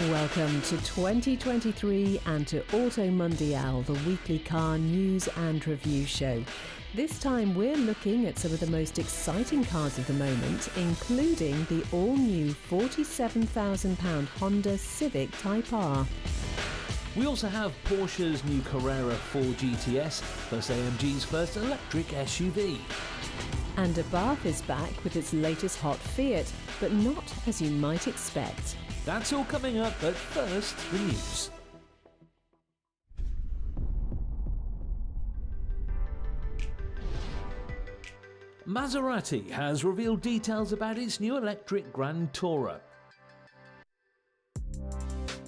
Welcome to 2023 and to Auto Mundial, the weekly car news and review show. This time we're looking at some of the most exciting cars of the moment, including the all-new £47,000 Honda Civic Type-R. We also have Porsche's new Carrera 4 GTS, plus AMG's first electric SUV. And Abarth is back with its latest hot Fiat, but not as you might expect. That's all coming up, but first, the news. Maserati has revealed details about its new electric Gran Tourer.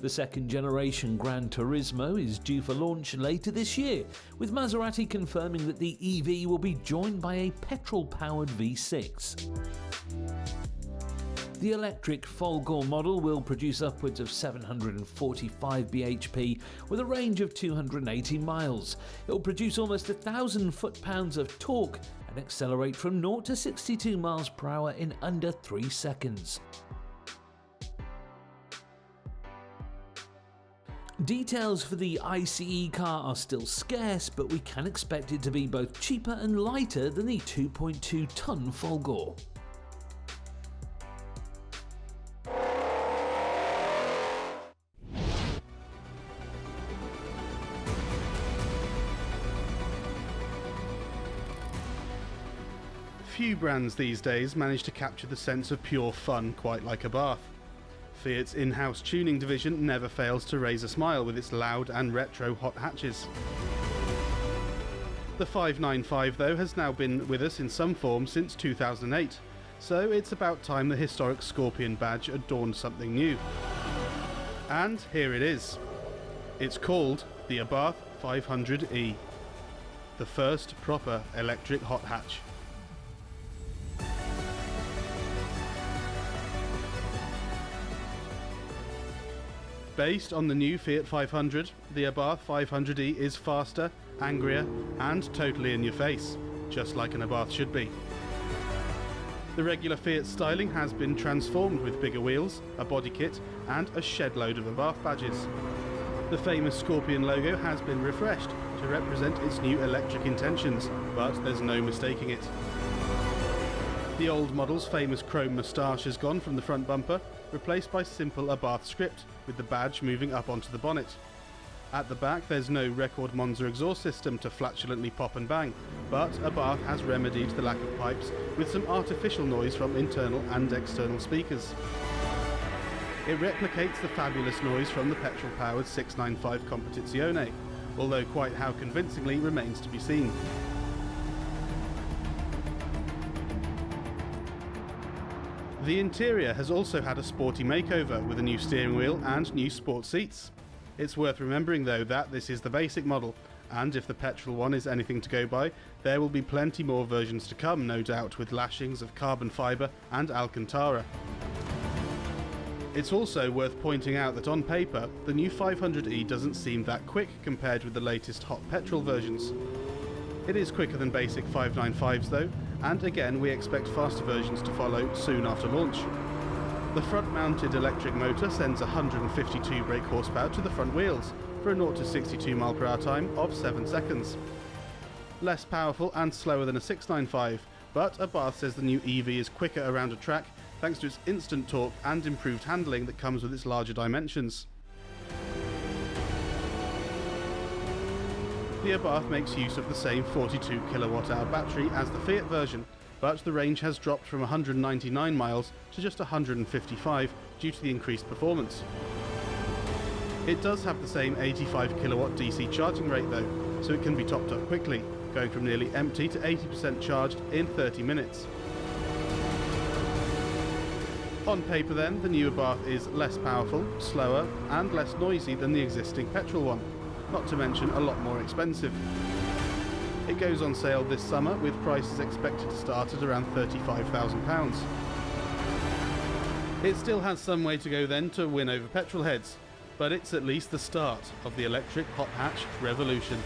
The second-generation Gran Turismo is due for launch later this year, with Maserati confirming that the EV will be joined by a petrol-powered V6. The electric Folgore model will produce upwards of 745 bhp with a range of 280 miles. It will produce almost 1,000 foot-pounds of torque and accelerate from 0 to 62 miles per hour in under 3 seconds. Details for the ICE car are still scarce, but we can expect it to be both cheaper and lighter than the 2.2-ton Folgore. Few brands these days manage to capture the sense of pure fun quite like Abarth. Fiat's in-house tuning division never fails to raise a smile with its loud and retro hot hatches. The 595 though has now been with us in some form since 2008, so it's about time the historic Scorpion badge adorned something new. And here it is. It's called the Abarth 500e, the first proper electric hot hatch. Based on the new Fiat 500, the Abarth 500e is faster, angrier, and totally in your face, just like an Abarth should be. The regular Fiat styling has been transformed with bigger wheels, a body kit, and a shed load of Abarth badges. The famous Scorpion logo has been refreshed to represent its new electric intentions, but there's no mistaking it. The old model's famous chrome moustache has gone from the front bumper, replaced by simple Abarth script, with the badge moving up onto the bonnet. At the back there's no record Monza exhaust system to flatulently pop and bang, but Abarth has remedied the lack of pipes with some artificial noise from internal and external speakers. It replicates the fabulous noise from the petrol-powered 695 Competizione, although quite how convincingly remains to be seen. The interior has also had a sporty makeover with a new steering wheel and new sport seats. It's worth remembering though that this is the basic model, and if the petrol one is anything to go by, there will be plenty more versions to come, no doubt, with lashings of carbon fibre and Alcantara. It's also worth pointing out that on paper, the new 500e doesn't seem that quick compared with the latest hot petrol versions. It is quicker than basic 595s though, and again we expect faster versions to follow soon after launch. The front-mounted electric motor sends 152 brake horsepower to the front wheels for a 0 to 62 mph time of 7 seconds. Less powerful and slower than a 695, but Abarth says the new EV is quicker around a track thanks to its instant torque and improved handling that comes with its larger dimensions. The Abarth makes use of the same 42 kWh battery as the Fiat version, but the range has dropped from 199 miles to just 155 due to the increased performance. It does have the same 85 kilowatt DC charging rate though, so it can be topped up quickly, going from nearly empty to 80% charged in 30 minutes. On paper then, the new Abarth is less powerful, slower, and less noisy than the existing petrol one, not to mention a lot more expensive. It goes on sale this summer with prices expected to start at around £35,000. It still has some way to go then to win over petrol heads, but it's at least the start of the electric hot hatch revolution.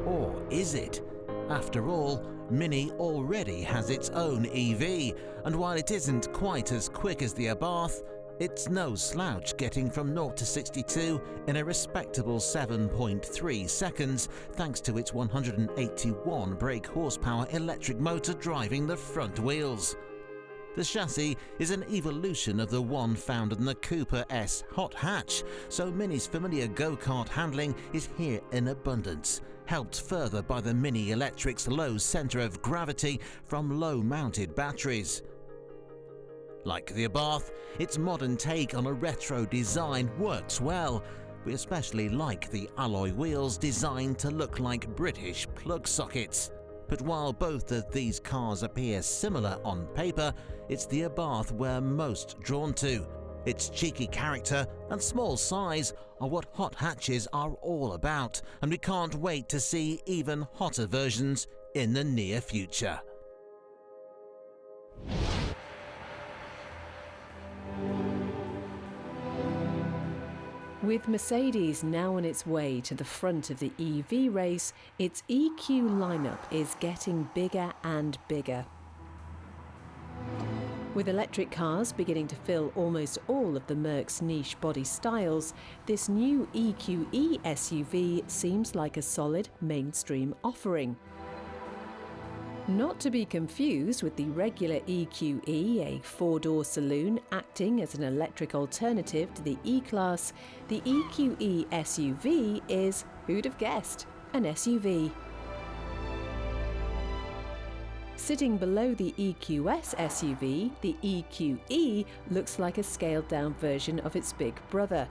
Or is it? After all, Mini already has its own EV, and while it isn't quite as quick as the Abarth, It's no slouch getting from 0 to 62 in a respectable 7.3 seconds thanks to its 181 brake horsepower electric motor driving the front wheels. The chassis is an evolution of the one found in the Cooper S hot hatch, so Mini's familiar go-kart handling is here in abundance, helped further by the Mini Electric's low centre of gravity from low-mounted batteries. Like the Abarth, its modern take on a retro design works well. We especially like the alloy wheels designed to look like British plug sockets. But while both of these cars appear similar on paper, it's the Abarth we're most drawn to. Its cheeky character and small size are what hot hatches are all about, and we can't wait to see even hotter versions in the near future. With Mercedes now on its way to the front of the EV race, its EQ lineup is getting bigger and bigger. With electric cars beginning to fill almost all of the Merc's niche body styles, this new EQE SUV seems like a solid mainstream offering. Not to be confused with the regular EQE, a four-door saloon acting as an electric alternative to the E-Class, the EQE SUV is, who'd have guessed, an SUV. Sitting below the EQS SUV, the EQE looks like a scaled-down version of its big brother.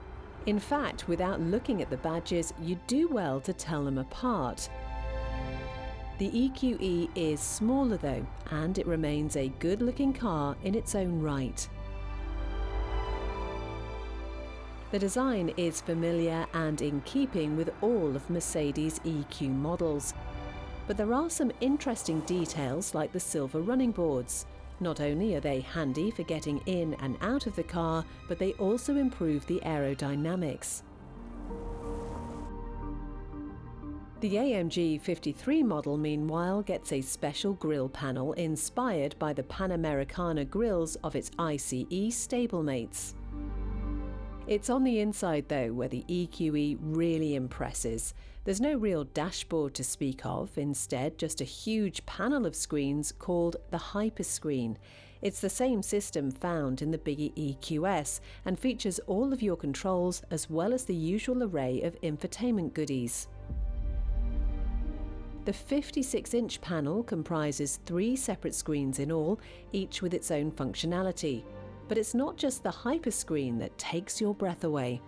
In fact, without looking at the badges, you'd do well to tell them apart. The EQE is smaller though, and it remains a good-looking car in its own right. The design is familiar and in keeping with all of Mercedes' EQ models. But there are some interesting details like the silver running boards. Not only are they handy for getting in and out of the car, but they also improve the aerodynamics. The AMG 53 model, meanwhile, gets a special grille panel inspired by the Panamericana grilles of its ICE stablemates. It's on the inside, though, where the EQE really impresses. There's no real dashboard to speak of, instead just a huge panel of screens called the Hyperscreen. It's the same system found in the biggie EQS and features all of your controls as well as the usual array of infotainment goodies. The 56-inch panel comprises 3 separate screens in all, each with its own functionality. But it's not just the Hyperscreen that takes your breath away.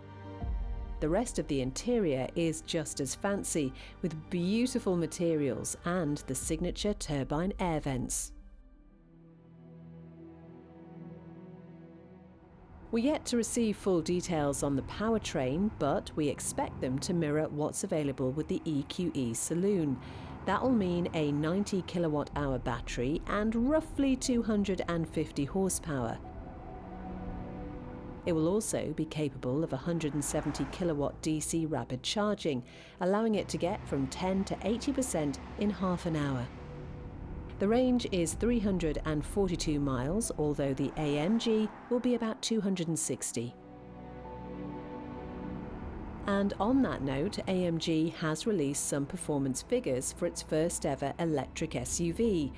The rest of the interior is just as fancy, with beautiful materials and the signature turbine air vents. We're yet to receive full details on the powertrain, but we expect them to mirror what's available with the EQE Saloon. That'll mean a 90 kilowatt-hour battery and roughly 250 horsepower. It will also be capable of 170 kilowatt DC rapid charging, allowing it to get from 10 to 80% in half an hour. The range is 342 miles, although the AMG will be about 260. And on that note, AMG has released some performance figures for its first ever electric SUV.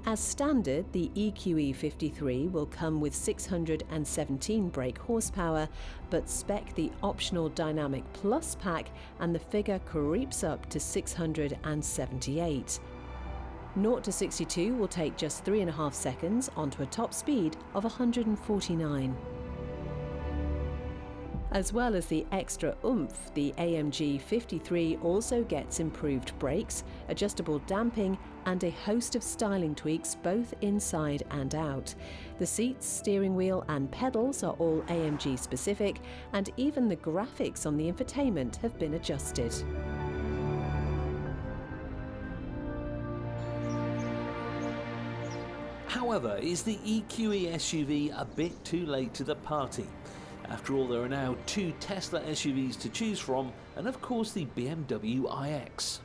As standard, the EQE 53 will come with 617 brake horsepower, but spec the optional Dynamic Plus pack and the figure creeps up to 678. 0 to 62 will take just 3.5 seconds onto a top speed of 149. As well as the extra oomph, the AMG 53 also gets improved brakes, adjustable damping, and a host of styling tweaks both inside and out. The seats, steering wheel and pedals are all AMG specific, and even the graphics on the infotainment have been adjusted. However, is the EQE SUV a bit too late to the party? After all, there are now 2 Tesla SUVs to choose from, and of course the BMW iX.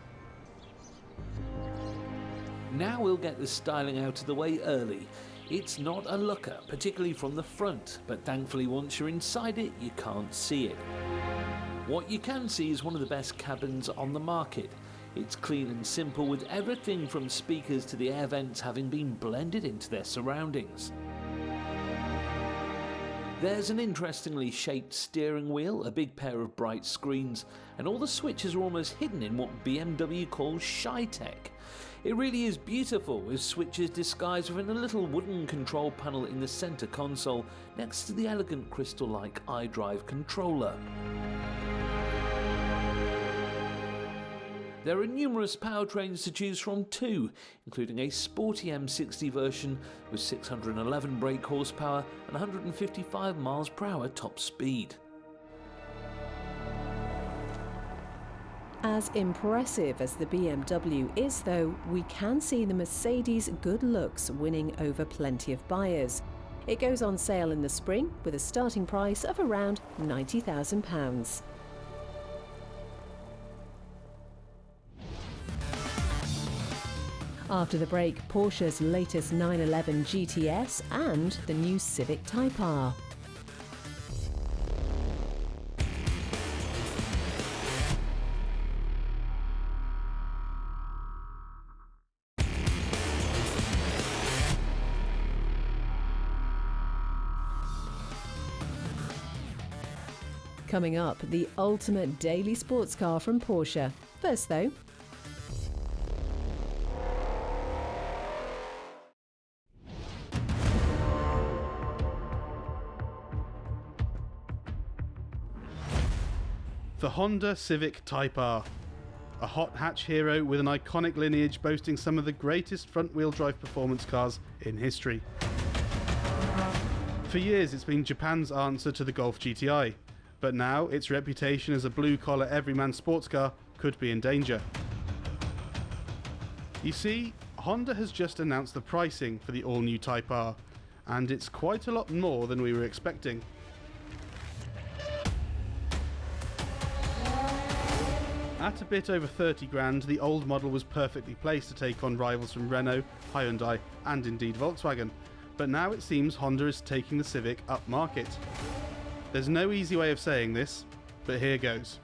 Now we'll get the styling out of the way early. It's not a looker, particularly from the front, but thankfully once you're inside it, you can't see it. What you can see is one of the best cabins on the market. It's clean and simple, with everything from speakers to the air vents having been blended into their surroundings. There's an interestingly shaped steering wheel, a big pair of bright screens, and all the switches are almost hidden in what BMW calls shy tech. It really is beautiful, with switches disguised within a little wooden control panel in the centre console, next to the elegant crystal-like iDrive controller. There are numerous powertrains to choose from too, including a sporty M60 version with 611 brake horsepower and 155 miles per hour top speed. As impressive as the BMW is, though, we can see the Mercedes good looks winning over plenty of buyers. It goes on sale in the spring with a starting price of around £90,000. After the break, Porsche's latest 911 GTS and the new Civic Type-R. Coming up, the ultimate daily sports car from Porsche. First though, the Honda Civic Type-R. A hot hatch hero with an iconic lineage boasting some of the greatest front-wheel drive performance cars in history. For years it's been Japan's answer to the Golf GTI, but now its reputation as a blue-collar everyman sports car could be in danger. You see, Honda has just announced the pricing for the all-new Type-R, and it's quite a lot more than we were expecting. At a bit over 30 grand, the old model was perfectly placed to take on rivals from Renault, Hyundai and indeed Volkswagen, but now it seems Honda is taking the Civic upmarket. There's no easy way of saying this, but here goes.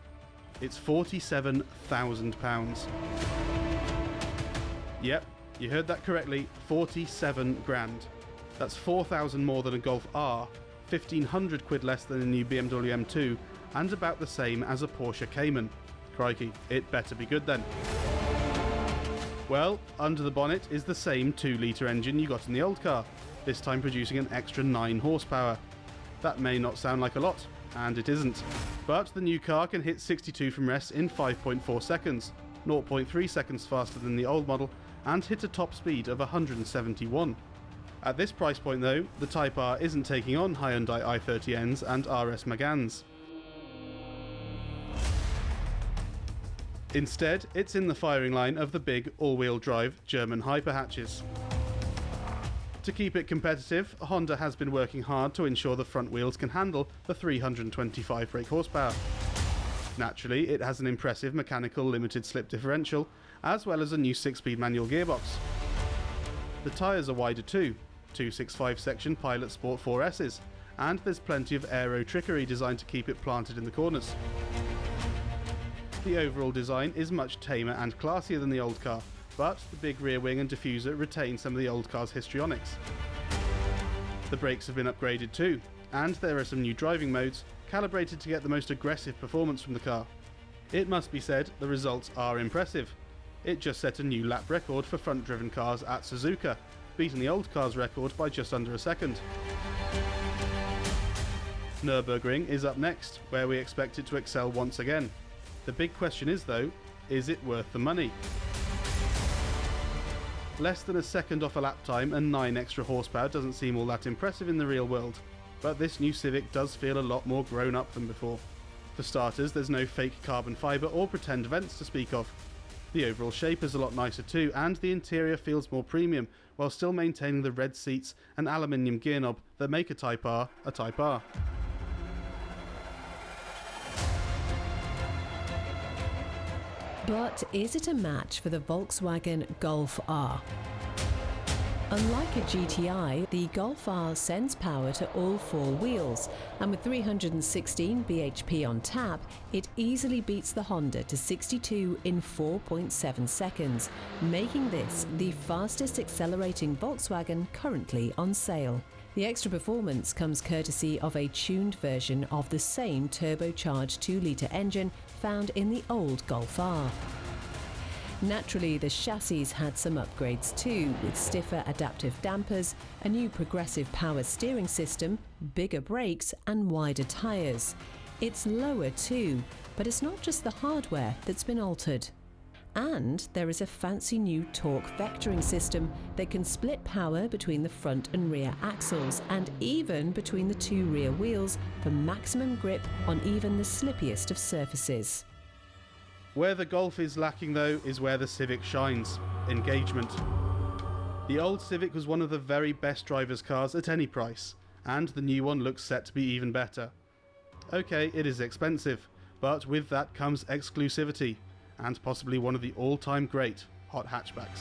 It's £47,000. Yep, you heard that correctly, 47 grand. That's 4,000 more than a Golf R, 1,500 quid less than a new BMW M2, and about the same as a Porsche Cayman. Crikey, it better be good then. Well, under the bonnet is the same 2-litre engine you got in the old car, this time producing an extra 9 horsepower. That may not sound like a lot, and it isn't. But the new car can hit 62 from rest in 5.4 seconds, 0.3 seconds faster than the old model, and hit a top speed of 171. At this price point though, the Type-R isn't taking on Hyundai i30Ns and RS Megans. Instead, it's in the firing line of the big all-wheel drive German hyperhatches. To keep it competitive, Honda has been working hard to ensure the front wheels can handle the 325 brake horsepower. Naturally, it has an impressive mechanical limited slip differential, as well as a new 6-speed manual gearbox. The tyres are wider too, 265 section Pilot Sport 4S's, and there's plenty of aero trickery designed to keep it planted in the corners. The overall design is much tamer and classier than the old car, but the big rear wing and diffuser retain some of the old car's histrionics. The brakes have been upgraded too, and there are some new driving modes, calibrated to get the most aggressive performance from the car. It must be said, the results are impressive. It just set a new lap record for front-driven cars at Suzuka, beating the old car's record by just under a second. Nürburgring is up next, where we expect it to excel once again. The big question is though, is it worth the money? Less than a second off a lap time and 9 extra horsepower doesn't seem all that impressive in the real world, but this new Civic does feel a lot more grown up than before. For starters, there's no fake carbon fibre or pretend vents to speak of. The overall shape is a lot nicer too, and the interior feels more premium, while still maintaining the red seats and aluminium gear knob that make a Type-R a Type-R. but is it a match for the Volkswagen Golf R? Unlike a GTI, the Golf R sends power to all four wheels, and with 316 bhp on tap, it easily beats the Honda to 62 in 4.7 seconds, making this the fastest accelerating Volkswagen currently on sale. The extra performance comes courtesy of a tuned version of the same turbocharged 2-litre engine found in the old Golf R. Naturally, the chassis had some upgrades too, with stiffer adaptive dampers, a new progressive power steering system, bigger brakes and wider tyres. It's lower too, but it's not just the hardware that's been altered. And there is a fancy new torque vectoring system that can split power between the front and rear axles and even between the two rear wheels for maximum grip on even the slippiest of surfaces. Where the Golf is lacking though is where the Civic shines: engagement. The old Civic was one of the very best driver's cars at any price, and the new one looks set to be even better. Okay, it is expensive, but with that comes exclusivity, and possibly one of the all-time great hot hatchbacks.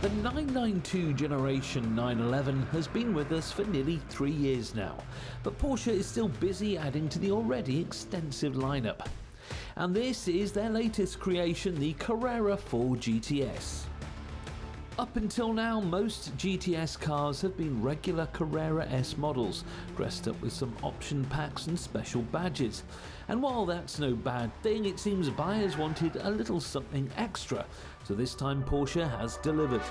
The 992 Generation 911 has been with us for nearly 3 years now, but Porsche is still busy adding to the already extensive lineup. And this is their latest creation, the Carrera 4 GTS. Up until now, most GTS cars have been regular Carrera S models, dressed up with some option packs and special badges. And while that's no bad thing, it seems buyers wanted a little something extra, so this time Porsche has delivered.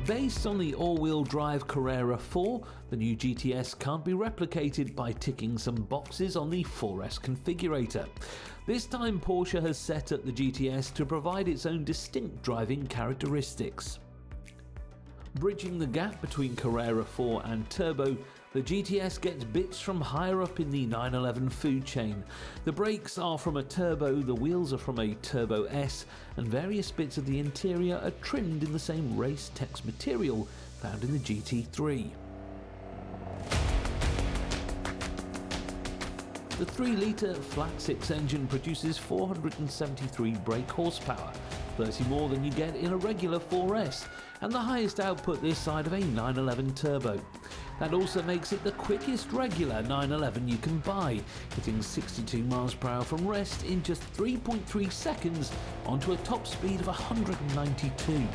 Based on the all-wheel drive Carrera 4, the new GTS can't be replicated by ticking some boxes on the 4S configurator. This time Porsche has set up the GTS to provide its own distinct driving characteristics. Bridging the gap between Carrera 4 and Turbo, the GTS gets bits from higher up in the 911 food chain. The brakes are from a Turbo, the wheels are from a Turbo S, and various bits of the interior are trimmed in the same race text material found in the GT3. The 3-litre flat-six engine produces 473 brake horsepower, 30 more than you get in a regular 4S, and the highest output this side of a 911 Turbo. That also makes it the quickest regular 911 you can buy, hitting 62 miles per hour from rest in just 3.3 seconds onto a top speed of 192.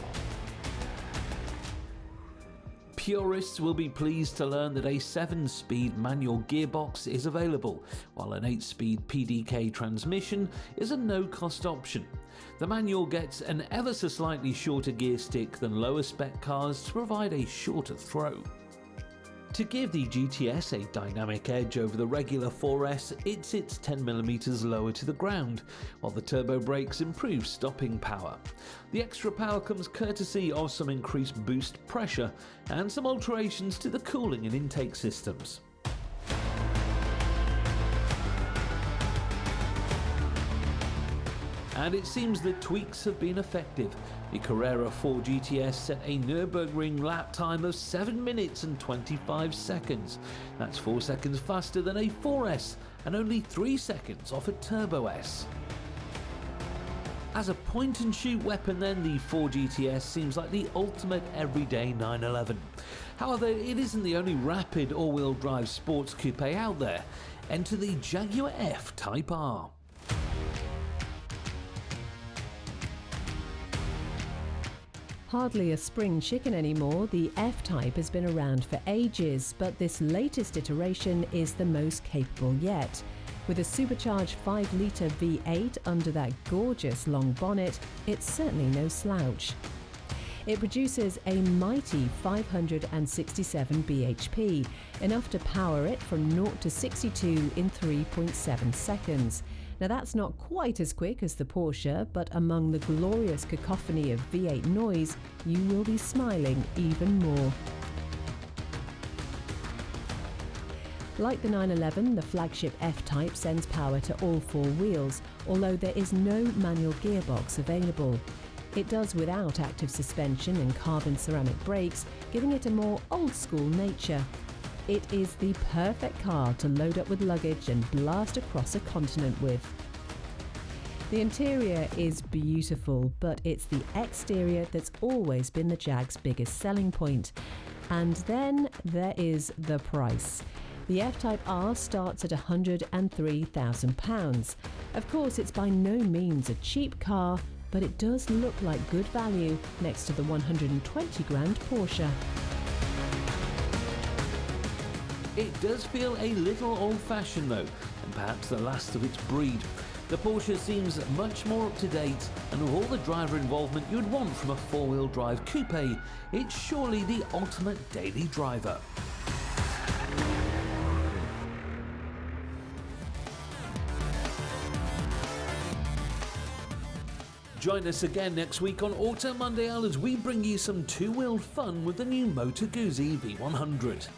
Purists will be pleased to learn that a 7-speed manual gearbox is available, while an 8-speed PDK transmission is a no-cost option. The manual gets an ever so slightly shorter gear stick than lower spec cars to provide a shorter throw. To give the GTS a dynamic edge over the regular 4S, it sits 10mm lower to the ground, while the turbo brakes improve stopping power. The extra power comes courtesy of some increased boost pressure and some alterations to the cooling and intake systems. And it seems the tweaks have been effective. The Carrera 4 GTS set a Nürburgring lap time of 7 minutes and 25 seconds. That's 4 seconds faster than a 4S and only 3 seconds off a Turbo S. As a point-and-shoot weapon then, the 4 GTS seems like the ultimate everyday 911. However, it isn't the only rapid all-wheel drive sports coupe out there. Enter the Jaguar F Type-R. Hardly a spring chicken anymore, the F-Type has been around for ages, but this latest iteration is the most capable yet. With a supercharged 5-litre V8 under that gorgeous long bonnet, it's certainly no slouch. It produces a mighty 567 bhp, enough to power it from 0 to 62 in 3.7 seconds. Now that's not quite as quick as the Porsche, but among the glorious cacophony of V8 noise, you will be smiling even more. Like the 911, the flagship F-Type sends power to all four wheels, although there is no manual gearbox available. It does without active suspension and carbon ceramic brakes, giving it a more old-school nature. It is the perfect car to load up with luggage and blast across a continent with. The interior is beautiful, but it's the exterior that's always been the Jag's biggest selling point. And then there is the price. The F-Type-R starts at £103,000. Of course, it's by no means a cheap car, but it does look like good value next to the 120 grand Porsche. It does feel a little old-fashioned though, and perhaps the last of its breed. The Porsche seems much more up to date, and with all the driver involvement you'd want from a four-wheel drive coupe, it's surely the ultimate daily driver. Join us again next week on Auto Mundial as we bring you some two-wheel fun with the new Moto Guzzi V100.